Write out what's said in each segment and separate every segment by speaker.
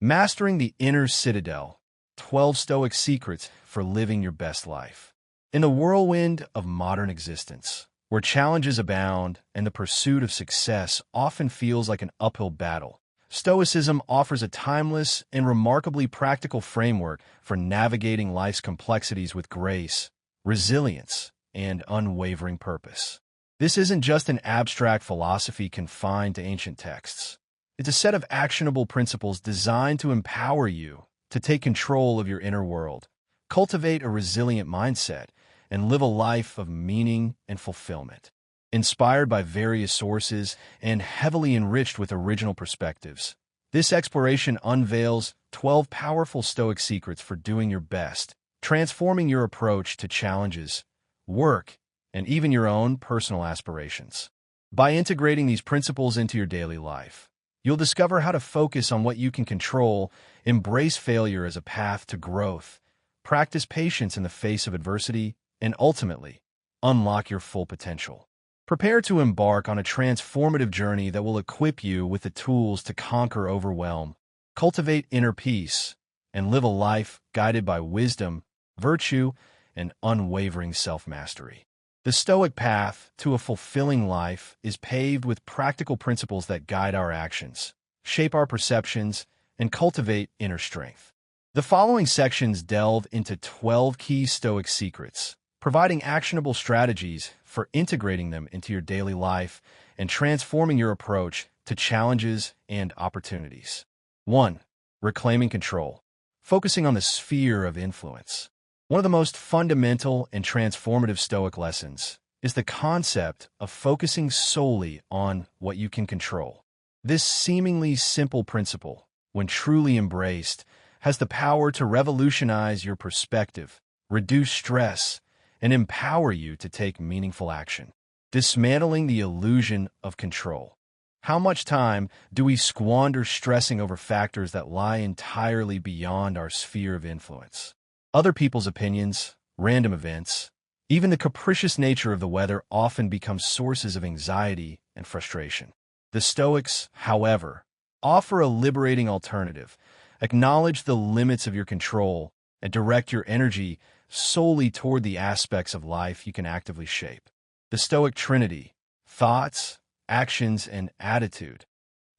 Speaker 1: Mastering the Inner Citadel, 12 Stoic Secrets for Living Your Best Life. In the whirlwind of modern existence, where challenges abound and the pursuit of success often feels like an uphill battle, Stoicism offers a timeless and remarkably practical framework for navigating life's complexities with grace, resilience, and unwavering purpose. This isn't just an abstract philosophy confined to ancient texts. It's a set of actionable principles designed to empower you to take control of your inner world, cultivate a resilient mindset, and live a life of meaning and fulfillment. Inspired by various sources and heavily enriched with original perspectives, this exploration unveils 12 powerful Stoic secrets for doing your best, transforming your approach to challenges, work, and even your own personal aspirations. By integrating these principles into your daily life, you'll discover how to focus on what you can control, embrace failure as a path to growth, practice patience in the face of adversity, and ultimately, unlock your full potential. Prepare to embark on a transformative journey that will equip you with the tools to conquer overwhelm, cultivate inner peace, and live a life guided by wisdom, virtue, and unwavering self-mastery. The Stoic path to a fulfilling life is paved with practical principles that guide our actions, shape our perceptions, and cultivate inner strength. The following sections delve into 12 key Stoic secrets, providing actionable strategies for integrating them into your daily life and transforming your approach to challenges and opportunities. 1. Reclaiming control. Focusing on the sphere of influence. One of the most fundamental and transformative Stoic lessons is the concept of focusing solely on what you can control. This seemingly simple principle, when truly embraced, has the power to revolutionize your perspective, reduce stress, and empower you to take meaningful action, dismantling the illusion of control. How much time do we squander stressing over factors that lie entirely beyond our sphere of influence? Other people's opinions, random events, even the capricious nature of the weather often become sources of anxiety and frustration. The Stoics, however, offer a liberating alternative. Acknowledge the limits of your control and direct your energy solely toward the aspects of life you can actively shape. The Stoic Trinity: thoughts, actions, and attitude.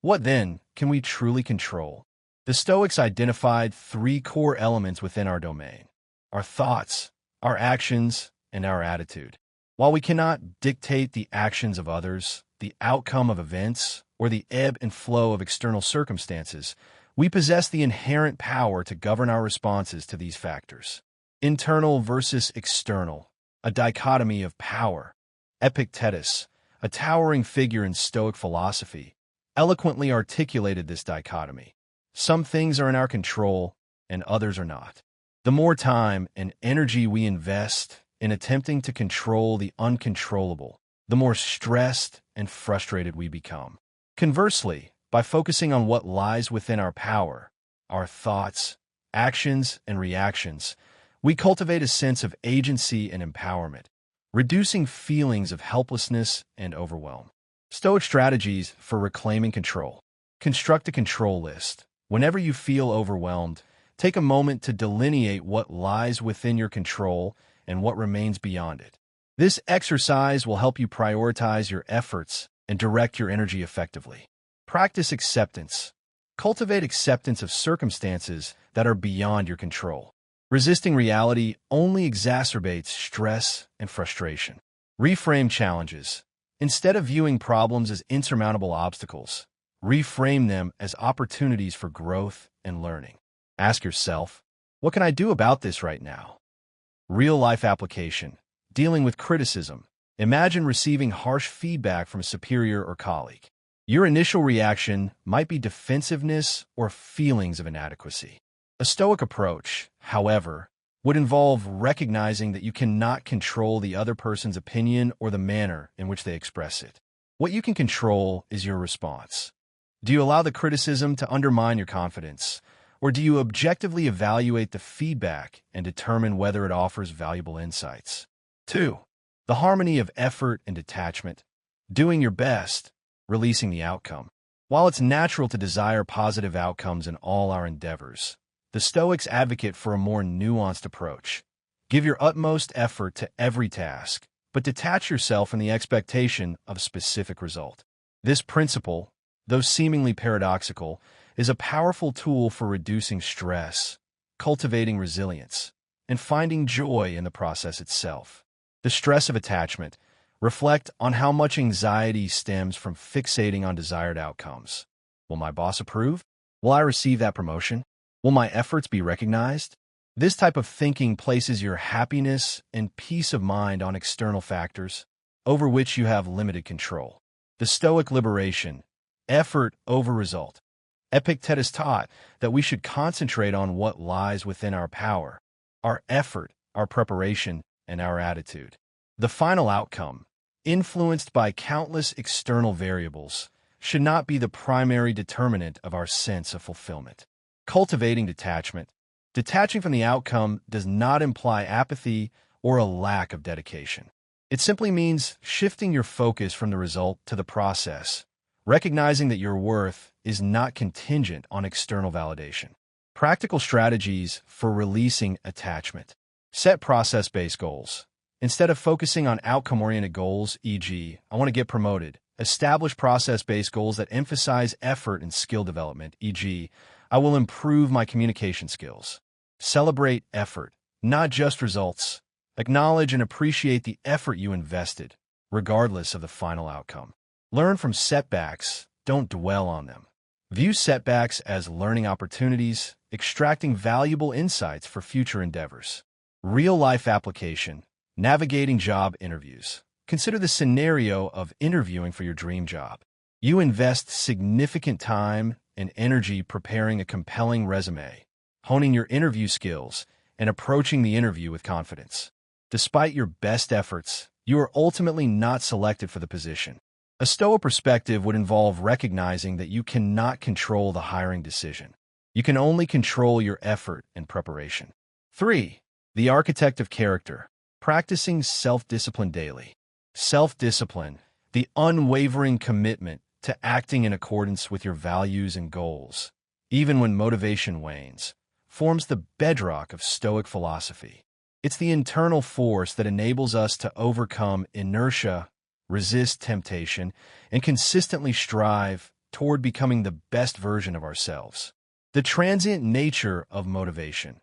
Speaker 1: What then can we truly control? The Stoics identified 3 core elements within our domain: our thoughts, our actions, and our attitude. While we cannot dictate the actions of others, the outcome of events, or the ebb and flow of external circumstances, we possess the inherent power to govern our responses to these factors. Internal versus external, a dichotomy of power. Epictetus, a towering figure in Stoic philosophy, eloquently articulated this dichotomy. Some things are in our control, and others are not. The more time and energy we invest in attempting to control the uncontrollable, the more stressed and frustrated we become. Conversely, by focusing on what lies within our power, our thoughts, actions, and reactions, we cultivate a sense of agency and empowerment, reducing feelings of helplessness and overwhelm. Stoic strategies for reclaiming control. Construct a control list. Whenever you feel overwhelmed, take a moment to delineate what lies within your control and what remains beyond it. This exercise will help you prioritize your efforts and direct your energy effectively. Practice acceptance. Cultivate acceptance of circumstances that are beyond your control. Resisting reality only exacerbates stress and frustration. Reframe challenges. Instead of viewing problems as insurmountable obstacles, reframe them as opportunities for growth and learning. Ask yourself, what can I do about this right now? Real-life application. Dealing with criticism. Imagine receiving harsh feedback from a superior or colleague. Your initial reaction might be defensiveness or feelings of inadequacy. A Stoic approach, however, would involve recognizing that you cannot control the other person's opinion or the manner in which they express it. What you can control is your response. Do you allow the criticism to undermine your confidence, or do you objectively evaluate the feedback and determine whether it offers valuable insights? 2. The harmony of effort and detachment. Doing your best, releasing the outcome. While it's natural to desire positive outcomes in all our endeavors, the Stoics advocate for a more nuanced approach. Give your utmost effort to every task, but detach yourself from the expectation of a specific result. This principle, though seemingly paradoxical, is a powerful tool for reducing stress, cultivating resilience, and finding joy in the process itself. The stress of attachment. Reflect on how much anxiety stems from fixating on desired outcomes. Will my boss approve? Will I receive that promotion? Will my efforts be recognized? This type of thinking places your happiness and peace of mind on external factors, over which you have limited control. The Stoic liberation, effort over result. Epictetus taught that we should concentrate on what lies within our power, our effort, our preparation, and our attitude. The final outcome, influenced by countless external variables, should not be the primary determinant of our sense of fulfillment. Cultivating detachment. Detaching from the outcome does not imply apathy or a lack of dedication. It simply means shifting your focus from the result to the process, recognizing that your worth is not contingent on external validation. Practical strategies for releasing attachment. Set process-based goals. Instead of focusing on outcome-oriented goals, e.g., I want to get promoted, establish process-based goals that emphasize effort and skill development, e.g., I will improve my communication skills. Celebrate effort, not just results. Acknowledge and appreciate the effort you invested, regardless of the final outcome. Learn from setbacks, don't dwell on them. View setbacks as learning opportunities, extracting valuable insights for future endeavors. Real-life application. Navigating job interviews. Consider the scenario of interviewing for your dream job. You invest significant time and energy preparing a compelling resume, honing your interview skills, and approaching the interview with confidence. Despite your best efforts, you are ultimately not selected for the position. A Stoic perspective would involve recognizing that you cannot control the hiring decision. You can only control your effort and preparation. 3. The architect of character. Practicing self-discipline daily. Self-discipline, the unwavering commitment to acting in accordance with your values and goals, even when motivation wanes, forms the bedrock of Stoic philosophy. It's the internal force that enables us to overcome inertia, resist temptation, and consistently strive toward becoming the best version of ourselves. The transient nature of motivation.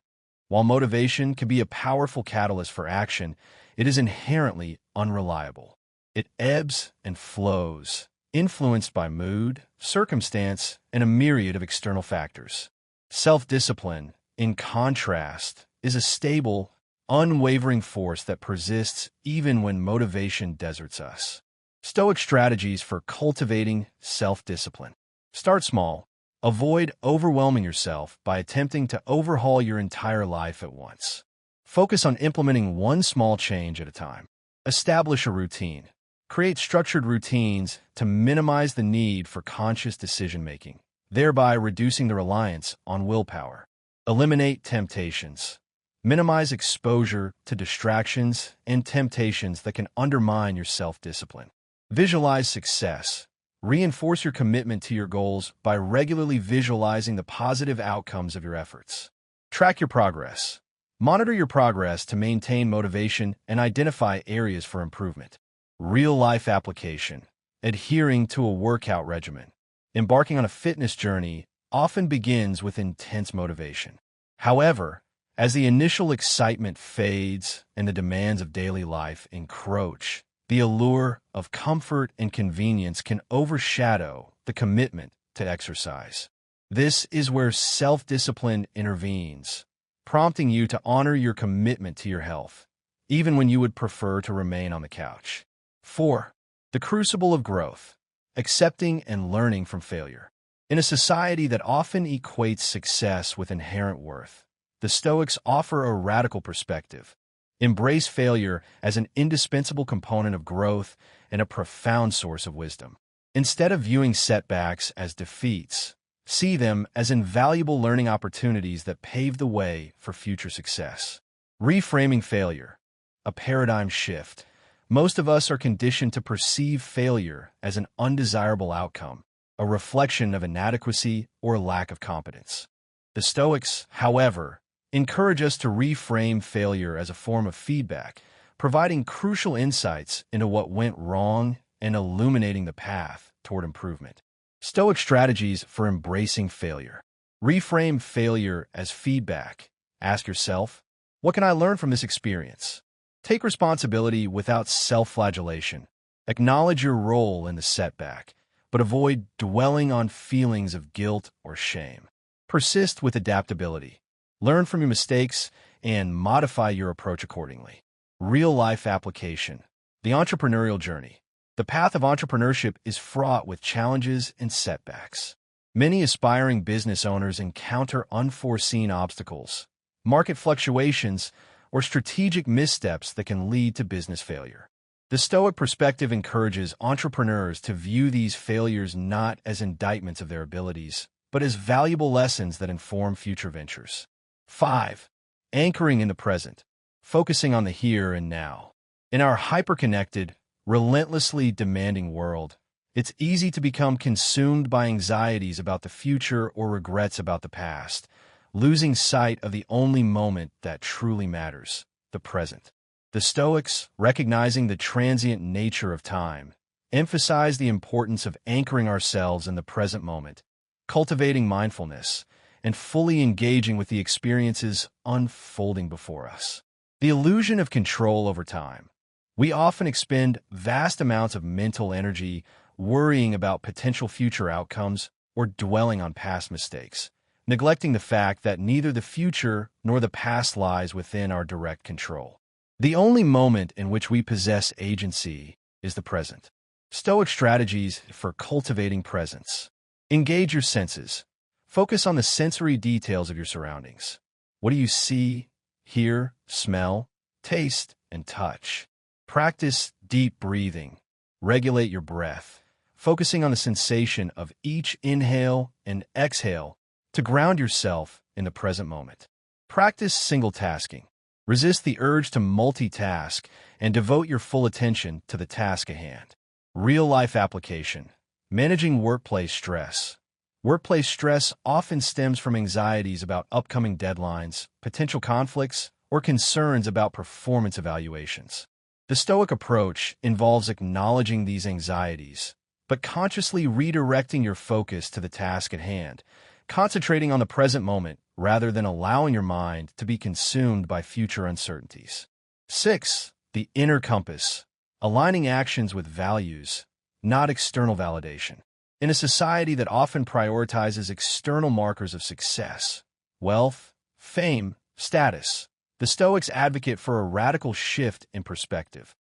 Speaker 1: While motivation can be a powerful catalyst for action, it is inherently unreliable. It ebbs and flows, influenced by mood, circumstance, and a myriad of external factors. Self-discipline, in contrast, is a stable, unwavering force that persists even when motivation deserts us. Stoic strategies for cultivating self-discipline. Start small. Avoid overwhelming yourself by attempting to overhaul your entire life at once. Focus on implementing one small change at a time. Establish a routine. Create structured routines to minimize the need for conscious decision-making, thereby reducing the reliance on willpower. Eliminate temptations. Minimize exposure to distractions and temptations that can undermine your self-discipline. Visualize success. Reinforce your commitment to your goals by regularly visualizing the positive outcomes of your efforts. Track your progress. Monitor your progress to maintain motivation and identify areas for improvement. Real-life application. Adhering to a workout regimen. Embarking on a fitness journey often begins with intense motivation. However, as the initial excitement fades and the demands of daily life encroach, the allure of comfort and convenience can overshadow the commitment to exercise. This is where self-discipline intervenes, prompting you to honor your commitment to your health, even when you would prefer to remain on the couch. 4. The crucible of growth. Accepting and learning from failure. In a society that often equates success with inherent worth, the Stoics offer a radical perspective. Embrace failure as an indispensable component of growth and a profound source of wisdom. Instead of viewing setbacks as defeats, see them as invaluable learning opportunities that pave the way for future success. Reframing failure. A paradigm shift. Most of us are conditioned to perceive failure as an undesirable outcome, a reflection of inadequacy or lack of competence. The Stoics, however, encourage us to reframe failure as a form of feedback, providing crucial insights into what went wrong and illuminating the path toward improvement. Stoic strategies for embracing failure. Reframe failure as feedback. Ask yourself, what can I learn from this experience? Take responsibility without self-flagellation. Acknowledge your role in the setback, but avoid dwelling on feelings of guilt or shame. Persist with adaptability. Learn from your mistakes and modify your approach accordingly. Real-life application. The entrepreneurial journey. The path of entrepreneurship is fraught with challenges and setbacks. Many aspiring business owners encounter unforeseen obstacles, market fluctuations, or strategic missteps that can lead to business failure. The Stoic perspective encourages entrepreneurs to view these failures not as indictments of their abilities, but as valuable lessons that inform future ventures. 5. Anchoring in the present. Focusing on the here and now. In our hyper-connected, relentlessly demanding world, it's easy to become consumed by anxieties about the future or regrets about the past, losing sight of the only moment that truly matters, the present. The Stoics, recognizing the transient nature of time, emphasize the importance of anchoring ourselves in the present moment, cultivating mindfulness, and fully engaging with the experiences unfolding before us. The illusion of control over time. We often expend vast amounts of mental energy worrying about potential future outcomes or dwelling on past mistakes, neglecting the fact that neither the future nor the past lies within our direct control. The only moment in which we possess agency is the present. Stoic strategies for cultivating presence. Engage your senses. Focus on the sensory details of your surroundings. What do you see, hear, smell, taste, and touch? Practice deep breathing. Regulate your breath, focusing on the sensation of each inhale and exhale to ground yourself in the present moment. Practice single tasking. Resist the urge to multitask and devote your full attention to the task at hand. Real-life application. Managing workplace stress. Workplace stress often stems from anxieties about upcoming deadlines, potential conflicts, or concerns about performance evaluations. The Stoic approach involves acknowledging these anxieties, but consciously redirecting your focus to the task at hand, concentrating on the present moment rather than allowing your mind to be consumed by future uncertainties. 6. The inner compass. Aligning actions with values, not external validation. In a society that often prioritizes external markers of success, wealth, fame, status, the Stoics advocate for a radical shift in perspective.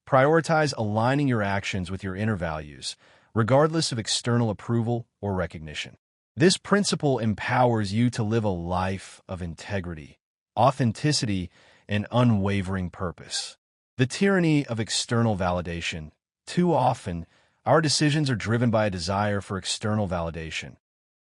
Speaker 1: Prioritize aligning your actions with your inner values, regardless of external approval or recognition. This principle empowers you to live a life of integrity, authenticity, and unwavering purpose. The tyranny of external validation. Too often, our decisions are driven by a desire for external validation.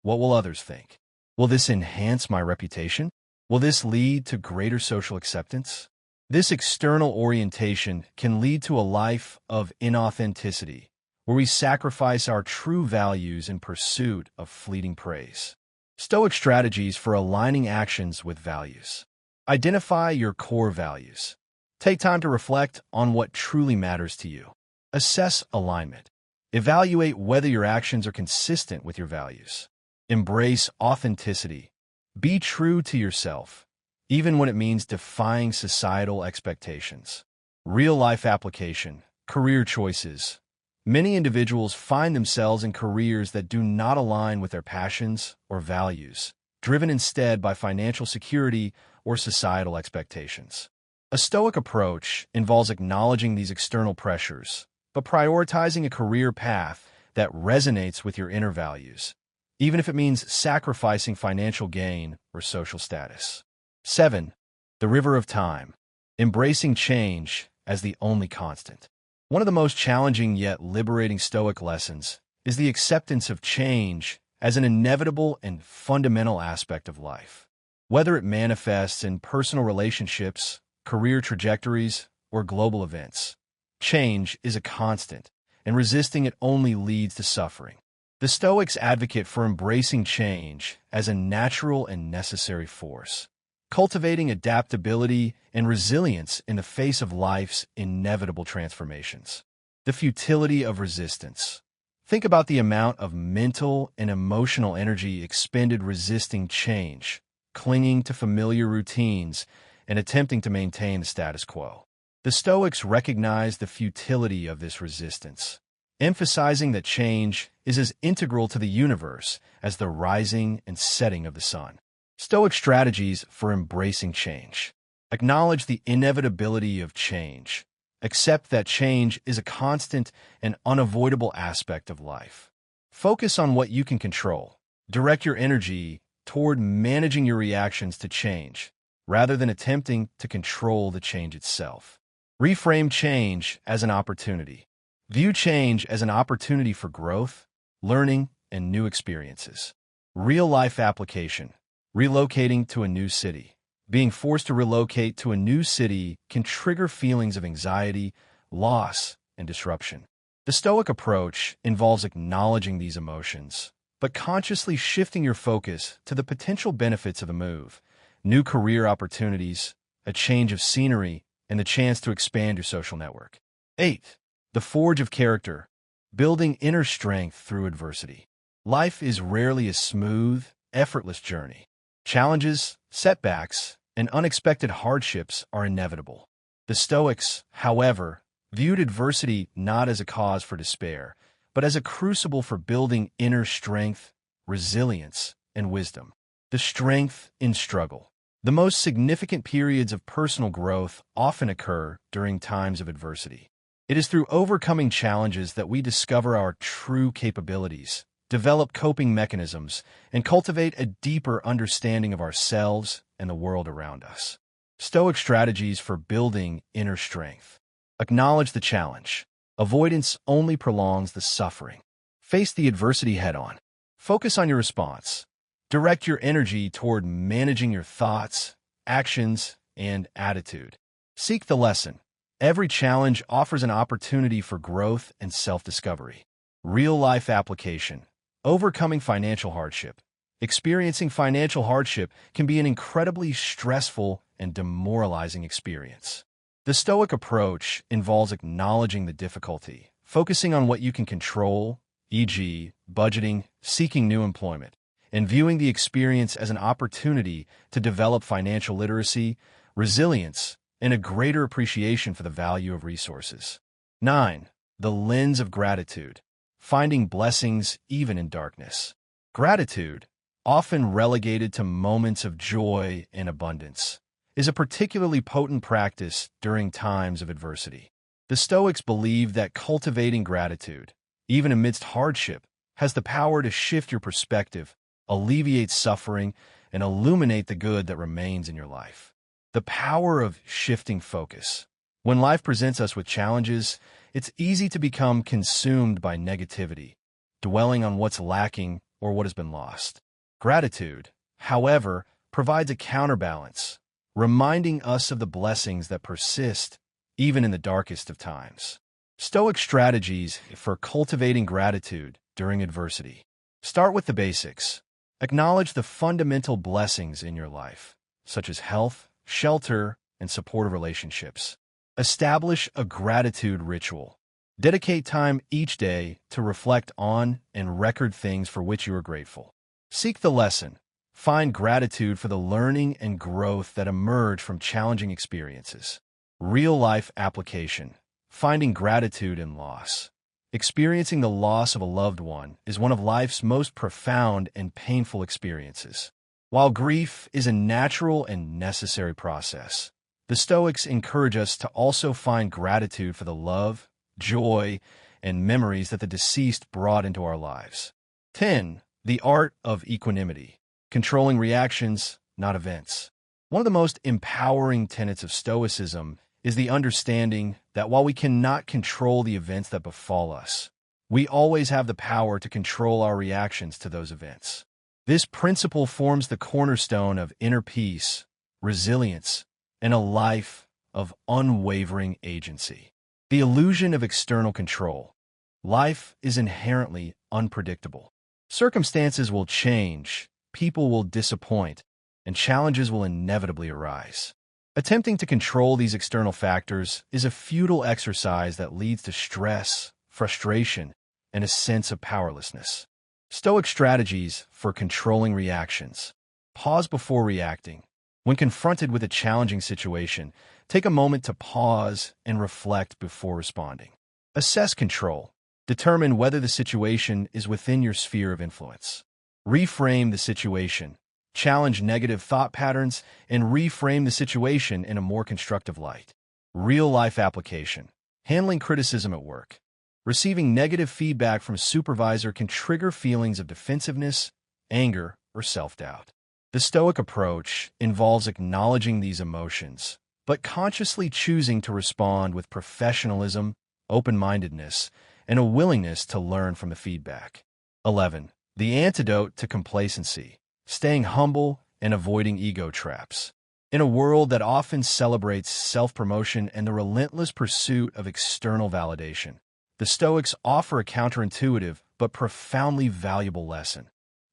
Speaker 1: What will others think? Will this enhance my reputation? Will this lead to greater social acceptance? This external orientation can lead to a life of inauthenticity, where we sacrifice our true values in pursuit of fleeting praise. Stoic strategies for aligning actions with values. Identify your core values. Take time to reflect on what truly matters to you. Assess alignment. Evaluate whether your actions are consistent with your values. Embrace authenticity. Be true to yourself, even when it means defying societal expectations. Real-life application. Career choices. Many individuals find themselves in careers that do not align with their passions or values, driven instead by financial security or societal expectations. A Stoic approach involves acknowledging these external pressures, but prioritizing a career path that resonates with your inner values, even if it means sacrificing financial gain or social status. 7. The river of time. Embracing change as the only constant. One of the most challenging yet liberating Stoic lessons is the acceptance of change as an inevitable and fundamental aspect of life. Whether it manifests in personal relationships, career trajectories, or global events, change is a constant, and resisting it only leads to suffering. The Stoics advocate for embracing change as a natural and necessary force, cultivating adaptability and resilience in the face of life's inevitable transformations. The futility of resistance. Think about the amount of mental and emotional energy expended resisting change, clinging to familiar routines, and attempting to maintain the status quo. The Stoics recognize the futility of this resistance, emphasizing that change is as integral to the universe as the rising and setting of the sun. Stoic strategies for embracing change. Acknowledge the inevitability of change. Accept that change is a constant and unavoidable aspect of life. Focus on what you can control. Direct your energy toward managing your reactions to change, rather than attempting to control the change itself. Reframe change as an opportunity. View change as an opportunity for growth, learning, and new experiences. Real-life application. Relocating to a new city. Being forced to relocate to a new city can trigger feelings of anxiety, loss, and disruption. The Stoic approach involves acknowledging these emotions, but consciously shifting your focus to the potential benefits of the move, new career opportunities, a change of scenery, and the chance to expand your social network. 8. The forge of character. Building inner strength through adversity. Life is rarely a smooth, effortless journey. Challenges, setbacks, and unexpected hardships are inevitable. The Stoics, however, viewed adversity not as a cause for despair, but as a crucible for building inner strength, resilience, and wisdom. The strength in struggle. The most significant periods of personal growth often occur during times of adversity. It is through overcoming challenges that we discover our true capabilities, develop coping mechanisms, and cultivate a deeper understanding of ourselves and the world around us. Stoic strategies for building inner strength. Acknowledge the challenge. Avoidance only prolongs the suffering. Face the adversity head-on. Focus on your response. Direct your energy toward managing your thoughts, actions, and attitude. Seek the lesson. Every challenge offers an opportunity for growth and self-discovery. Real-life application. Overcoming financial hardship. Experiencing financial hardship can be an incredibly stressful and demoralizing experience. The Stoic approach involves acknowledging the difficulty, focusing on what you can control, e.g., budgeting, seeking new employment, and viewing the experience as an opportunity to develop financial literacy, resilience, and a greater appreciation for the value of resources. 9. The lens of gratitude. Finding blessings even in darkness. Gratitude, often relegated to moments of joy and abundance, is a particularly potent practice during times of adversity. The Stoics believe that cultivating gratitude, even amidst hardship, has the power to shift your perspective, alleviate suffering, and illuminate the good that remains in your life. The power of shifting focus. When life presents us with challenges, it's easy to become consumed by negativity, dwelling on what's lacking or what has been lost. Gratitude, however, provides a counterbalance, reminding us of the blessings that persist even in the darkest of times. Stoic strategies for cultivating gratitude during adversity. Start with the basics. Acknowledge the fundamental blessings in your life, such as health, shelter, and supportive relationships. Establish a gratitude ritual. Dedicate time each day to reflect on and record things for which you are grateful. Seek the lesson. Find gratitude for the learning and growth that emerge from challenging experiences. Real-life application. Finding gratitude in loss. Experiencing the loss of a loved one is one of life's most profound and painful experiences. While grief is a natural and necessary process, the Stoics encourage us to also find gratitude for the love, joy, and memories that the deceased brought into our lives. 10. The art of equanimity. Controlling reactions, not events. One of the most empowering tenets of Stoicism is the understanding that while we cannot control the events that befall us, we always have the power to control our reactions to those events. This principle forms the cornerstone of inner peace, resilience, and a life of unwavering agency. The illusion of external control. Life is inherently unpredictable. Circumstances will change, people will disappoint, and challenges will inevitably arise. Attempting to control these external factors is a futile exercise that leads to stress, frustration, and a sense of powerlessness. Stoic strategies for controlling reactions. Pause before reacting. When confronted with a challenging situation, take a moment to pause and reflect before responding. Assess control. Determine whether the situation is within your sphere of influence. Reframe the situation. Challenge negative thought patterns and reframe the situation in a more constructive light. Real-life application. Handling criticism at work. Receiving negative feedback from a supervisor can trigger feelings of defensiveness, anger, or self-doubt. The Stoic approach involves acknowledging these emotions, but consciously choosing to respond with professionalism, open-mindedness, and a willingness to learn from the feedback. 11. The antidote to complacency. Staying humble and avoiding ego traps. In a world that often celebrates self-promotion and the relentless pursuit of external validation, the Stoics offer a counterintuitive but profoundly valuable lesson.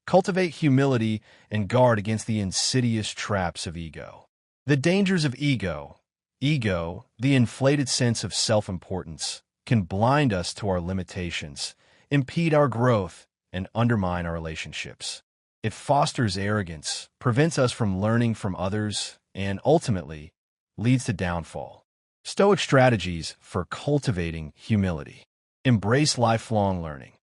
Speaker 1: Cultivate humility and guard against the insidious traps of ego. The dangers of ego. Ego, the inflated sense of self-importance, can blind us to our limitations, impede our growth, and undermine our relationships. It fosters arrogance, prevents us from learning from others, and ultimately leads to downfall. Stoic strategies for cultivating humility. Embrace lifelong learning.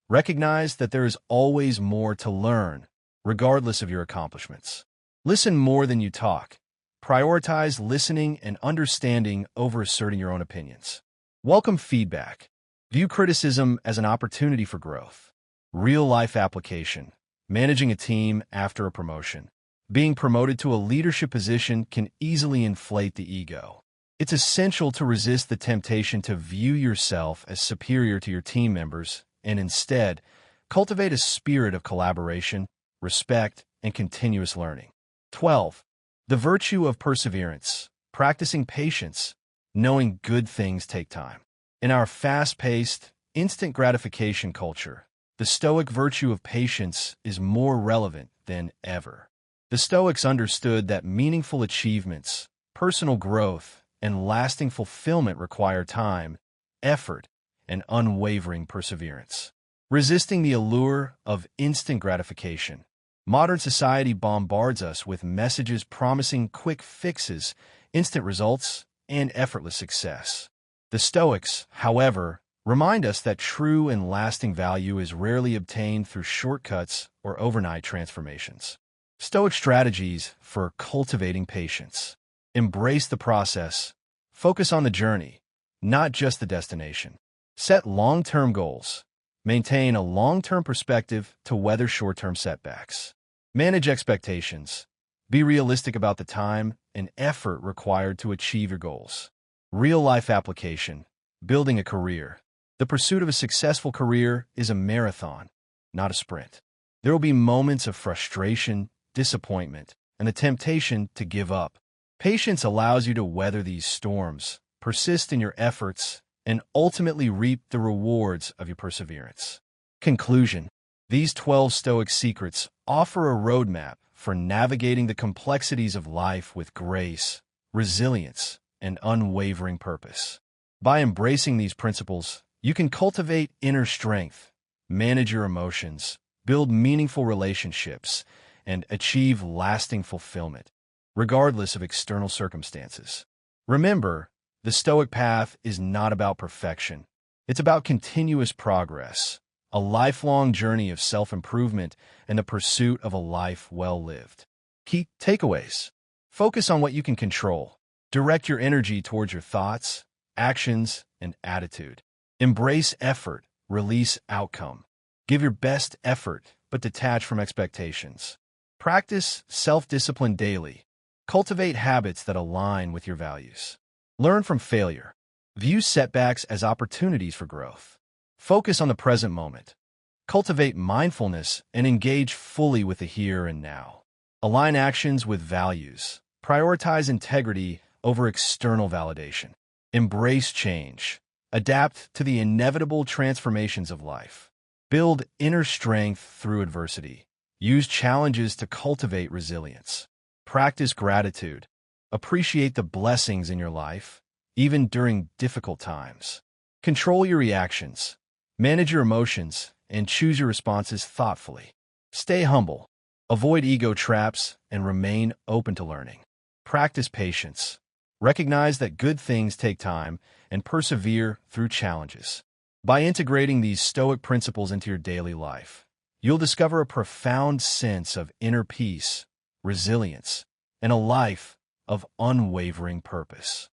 Speaker 1: Recognize that there is always more to learn, regardless of your accomplishments. Listen more than you talk. Prioritize listening and understanding over asserting your own opinions. Welcome feedback. View criticism as an opportunity for growth. Real-life application. Managing a team after a promotion. Being promoted to a leadership position can easily inflate the ego. It's essential to resist the temptation to view yourself as superior to your team members and instead cultivate a spirit of collaboration, respect, and continuous learning. 12. The virtue of perseverance. Practicing patience, knowing good things take time. In our fast-paced, instant gratification culture, the Stoic virtue of patience is more relevant than ever. The Stoics understood that meaningful achievements, personal growth, and lasting fulfillment require time, effort, and unwavering perseverance. Resisting the allure of instant gratification. Modern society bombards us with messages promising quick fixes, instant results, and effortless success. The Stoics, however, remind us that true and lasting value is rarely obtained through shortcuts or overnight transformations. Stoic strategies for cultivating patience. Embrace the process. Focus on the journey, not just the destination. Set long-term goals. Maintain a long-term perspective to weather short-term setbacks. Manage expectations. Be realistic about the time and effort required to achieve your goals. Real-life application. Building a career. The pursuit of a successful career is a marathon, not a sprint. There will be moments of frustration, disappointment, and the temptation to give up. Patience allows you to weather these storms, persist in your efforts, and ultimately reap the rewards of your perseverance. Conclusion. These 12 Stoic secrets offer a roadmap for navigating the complexities of life with grace, resilience, and unwavering purpose. By embracing these principles, you can cultivate inner strength, manage your emotions, build meaningful relationships, and achieve lasting fulfillment, regardless of external circumstances. Remember, the Stoic path is not about perfection. It's about continuous progress, a lifelong journey of self-improvement, and the pursuit of a life well lived. Key takeaways. Focus on what you can control. Direct your energy towards your thoughts, actions, and attitude. Embrace effort, release outcome. Give your best effort, but detach from expectations. Practice self-discipline daily. Cultivate habits that align with your values. Learn from failure. View setbacks as opportunities for growth. Focus on the present moment. Cultivate mindfulness and engage fully with the here and now. Align actions with values. Prioritize integrity over external validation. Embrace change. Adapt to the inevitable transformations of life. Build inner strength through adversity. Use challenges to cultivate resilience. Practice gratitude. Appreciate the blessings in your life, even during difficult times. Control your reactions. Manage your emotions and choose your responses thoughtfully. Stay humble. Avoid ego traps and remain open to learning. Practice patience. Recognize that good things take time and persevere through challenges. By integrating these Stoic principles into your daily life, you'll discover a profound sense of inner peace, resilience, and a life of unwavering purpose.